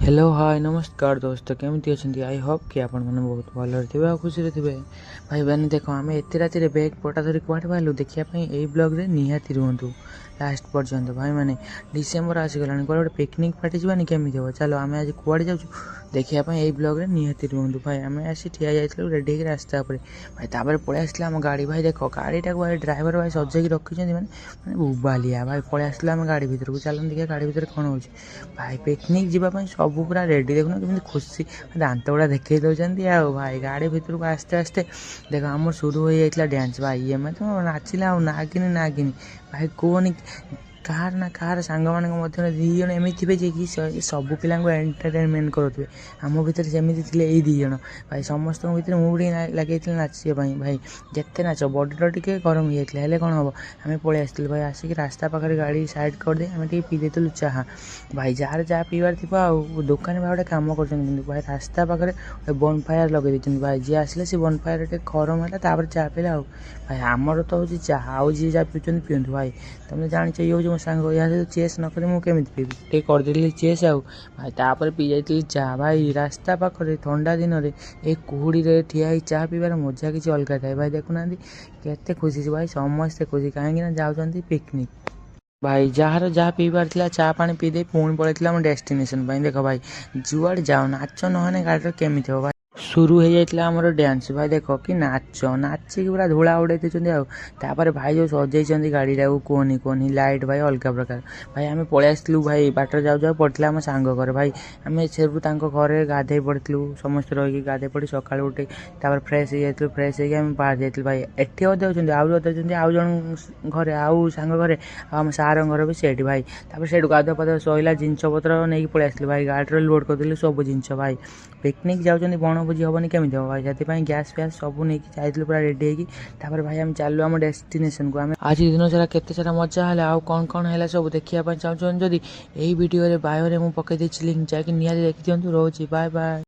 Hello hi नमस्कार दोस्त केमती अच्छा आई होप कि आपण मैंने बहुत भल थे खुशी थे भाई मैंने देख आम एत राति बैग पटा धरी कड़े बाहर देखापी यही ब्लग्रे निहाती रुहतु लास्ट पर्यंत भाई मैंने डिसेम्बर आसीगला कौन गोटे पिकनिक पार्टी जावानी केमी हम चलो आम आज कड़े जाऊँ देखापी यही ब्लग्रे निहाती रुहतु भाई आम आसी ठिया जाइलु रेडी होकर रास्ता पर भाई तापर पलि आसला आम गाड़ी भाई देख गाड़ीटा भाई ड्राइवर भाई सजेक रखी मैंने बुबालिया भाई पलि आसला आम गाड़ी भितर को चल देखिए गाड़ी भितर कौन हो भाई पिकनिक जावाई सब पूरा रेडी देखुन केमी खुशी दांत गुड़ा देखई दौरान आ भाई गाड़ी भितर को आस्ते आस्ते देख आम शुरू हो जाता डांस भाई ये तो नाचिला नागिनी नागिनी भाई कहनी कहार ना कहार सांग मध्य दी जन एमती थे कि सब पिला एंटरटेनमेंट करुवे आम भितर सेमती थे ये दी जन भाई समस्त भितर मुझे लगे नाचापी भाई जिते नाच बडीटा टे गरम हो जाता है कौन हम आम पलि आसलु भाई आसिक रास्ता पाखे गाड़ी साइड करदे आम पी देलु चाह भाई जार जहाँ पीबार थी दुकान भाई गोटे कम कर भाई रास्ता पाखे बन फायर लगे भाई जी आसे से बन फायर टे गरम है चाह पीला भाई आमर तो हूँ चाह आउ जी जहाँ पीछे पीतु भाई तुम जानच ये हूँ मो सांग यहाँ सहित चेस न करी मुझे पीबी टे करदेली चेस आउ भाई तापर पी जाइली चाह भाई रास्ता पाखे ठंडा दिन में ये कुहुड़ी ठिया चाह पीबार मजा किसी अलग थाए भाई देखुना केते खुशी भाई समस्ते खुशी कहीं जाऊँच पिकनिक भाई जार जहाँ पीबार था चा पा पीदे पुणी पलैला डेस्टिनेशन देख भाई जुआड़े जाओ नाच नहने गाड़ी केमी हो भाई शुरू हो जाता आमर डांस भाई देख कि नाच नाचिक पूरा धूला उड़े देते भाई जो सजाई गाड़ी कहनी कहनी लाइट भाई अलग प्रकार भाई आम पलि आसलु भाई बाटर जाऊ जाऊ पड़ता आम सांग घर भाई आम से घरे गाधे पड़ू समस्त रही गाधे पड़ी सका उठे फ्रेश हो जाइलु फ्रेश होम बाहर जाइलु भाई एटी अधे होती आउ जन घरे आउ सांग घरे आम सार घर भी सेठी भाई से गाधुआ पाधुआ सहला जिनस पत्र नहीं पलि आसलु भाई गाड़ी लोड करदेलु सब जिनस भाई पिकनिक जाऊँ बनभोजी हेनी केमी हम भाई से गैस फैस सब नहीं चाहिए पूरा रेडी होगी भाई आम चलु आम डेस्टिनेशन को आम आज दिन सारा केते सारा मजा है आउ कौन कौन है सब देखा चाहूँ जदि यही वीडियो बायो में मुझे पकई लिंक जाकि निहाती देखी दिखाँ रोचे बाय बाय।